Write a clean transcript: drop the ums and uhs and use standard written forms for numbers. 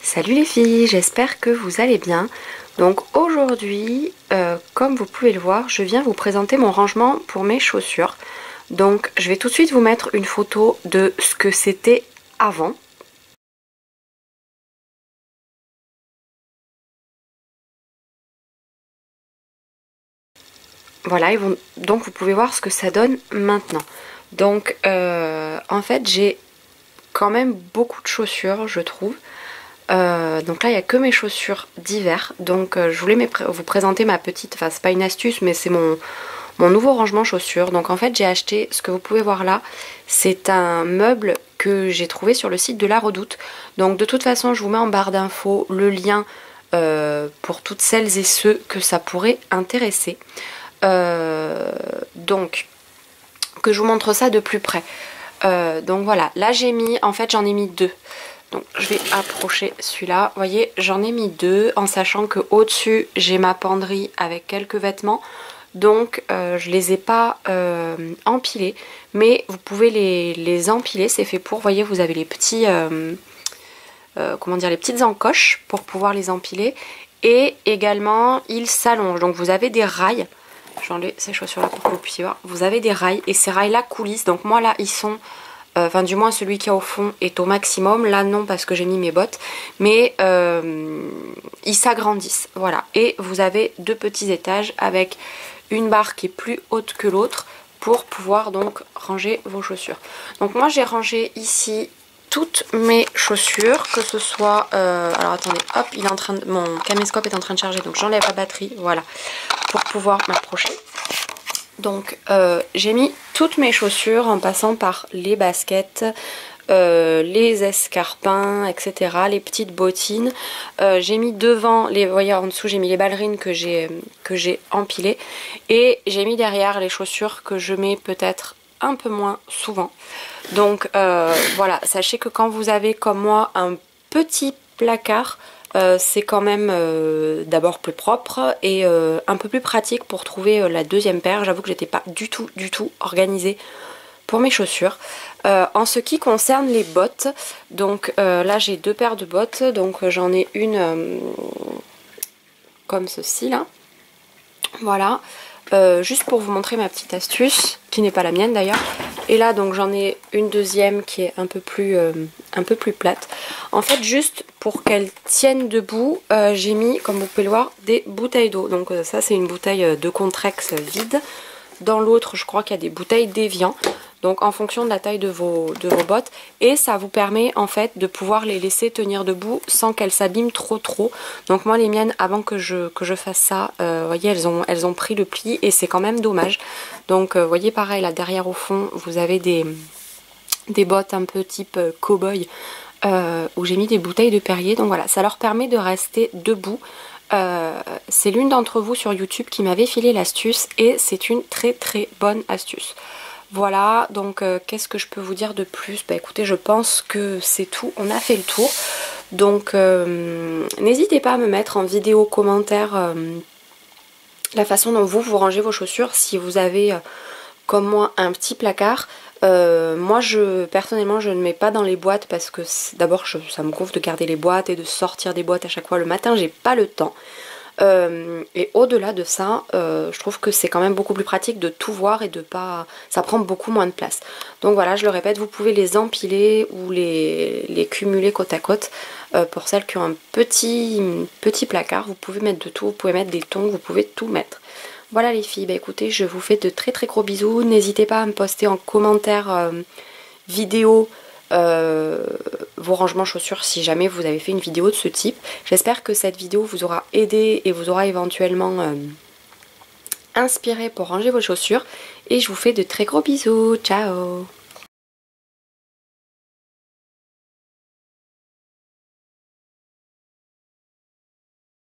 Salut les filles, j'espère que vous allez bien. Donc aujourd'hui, comme vous pouvez le voir, je viens vous présenter mon rangement pour mes chaussures. Donc je vais tout de suite vous mettre une photo de ce que c'était avant. Voilà, donc vous pouvez voir ce que ça donne maintenant. Donc en fait j'ai quand même beaucoup de chaussures, je trouve. Donc là il n'y a que mes chaussures d'hiver. Donc je voulais vous présenter ma petite, enfin c'est pas une astuce mais c'est mon nouveau rangement chaussures. Donc en fait j'ai acheté, ce que vous pouvez voir là, c'est un meuble que j'ai trouvé sur le site de La Redoute. Donc de toute façon je vous mets en barre d'infos le lien pour toutes celles et ceux que ça pourrait intéresser. Donc que je vous montre ça de plus près. Donc voilà, là j'ai mis, en fait j'en ai mis deux. Donc je vais approcher celui-là. Vous voyez, j'en ai mis deux en sachant que au-dessus j'ai ma penderie avec quelques vêtements. Donc je les ai pas empilés, mais vous pouvez les empiler, c'est fait pour. Vous voyez, vous avez les petits comment dire, les petites encoches pour pouvoir les empiler. Et également ils s'allongent. Donc vous avez des rails. J'enlève ces chaussures là pour que vous puissiez voir. Vous avez des rails et ces rails là coulissent. Donc moi là ils sont enfin du moins celui qui est au fond est au maximum. Là non parce que j'ai mis mes bottes. Mais ils s'agrandissent. Voilà. Et vous avez deux petits étages avec une barre qui est plus haute que l'autre pour pouvoir donc ranger vos chaussures. Donc moi j'ai rangé ici toutes mes chaussures, que ce soit alors attendez, hop, il est en train de, mon caméscope est en train de charger, donc j'enlève la batterie, voilà, pour pouvoir m'approcher. Donc j'ai mis toutes mes chaussures en passant par les baskets, les escarpins, etc., les petites bottines. J'ai mis devant, vous voyez en dessous j'ai mis les ballerines que j'ai empilées, et j'ai mis derrière les chaussures que je mets peut-être un peu moins souvent. Donc voilà, sachez que quand vous avez comme moi un petit placard, c'est quand même d'abord plus propre et un peu plus pratique pour trouver la deuxième paire. J'avoue que j'étais pas du tout organisée pour mes chaussures. En ce qui concerne les bottes, donc là j'ai deux paires de bottes, donc j'en ai une comme ceci là, voilà, juste pour vous montrer ma petite astuce, qui n'est pas la mienne d'ailleurs. Et là donc j'en ai une deuxième qui est un peu plus plate. En fait juste pour qu'elle tienne debout, j'ai mis, comme vous pouvez le voir, des bouteilles d'eau. Donc ça c'est une bouteille de Contrex vide. Dans l'autre je crois qu'il y a des bouteilles d'Evian. Donc en fonction de la taille de vos bottes. Et ça vous permet en fait de pouvoir les laisser tenir debout sans qu'elles s'abîment trop. Donc moi les miennes, avant que je fasse ça, vous voyez elles ont pris le pli et c'est quand même dommage. Donc vous voyez pareil là derrière au fond vous avez des bottes un peu type cow-boy où j'ai mis des bouteilles de Perrier. Donc voilà, ça leur permet de rester debout. C'est l'une d'entre vous sur YouTube qui m'avait filé l'astuce et c'est une très bonne astuce. Voilà, donc qu'est-ce que je peux vous dire de plus? Bah écoutez, je pense que c'est tout, on a fait le tour. Donc n'hésitez pas à me mettre en vidéo commentaire la façon dont vous rangez vos chaussures. Si vous avez comme moi un petit placard, moi personnellement je ne mets pas dans les boîtes parce que d'abord ça me gonfle de garder les boîtes et de sortir des boîtes à chaque fois le matin, j'ai pas le temps. Et au-delà de ça, je trouve que c'est quand même beaucoup plus pratique de tout voir et de pas, ça prend beaucoup moins de place. Donc voilà, je le répète, vous pouvez les empiler ou les cumuler côte à côte. Pour celles qui ont un petit placard, vous pouvez mettre de tout, vous pouvez mettre des tongs, vous pouvez tout mettre. Voilà les filles, bah écoutez, je vous fais de très gros bisous. N'hésitez pas à me poster en commentaire vidéo vos rangements chaussures si jamais vous avez fait une vidéo de ce type. J'espère que cette vidéo vous aura aidé et vous aura éventuellement inspiré pour ranger vos chaussures. Et je vous fais de très gros bisous. Ciao!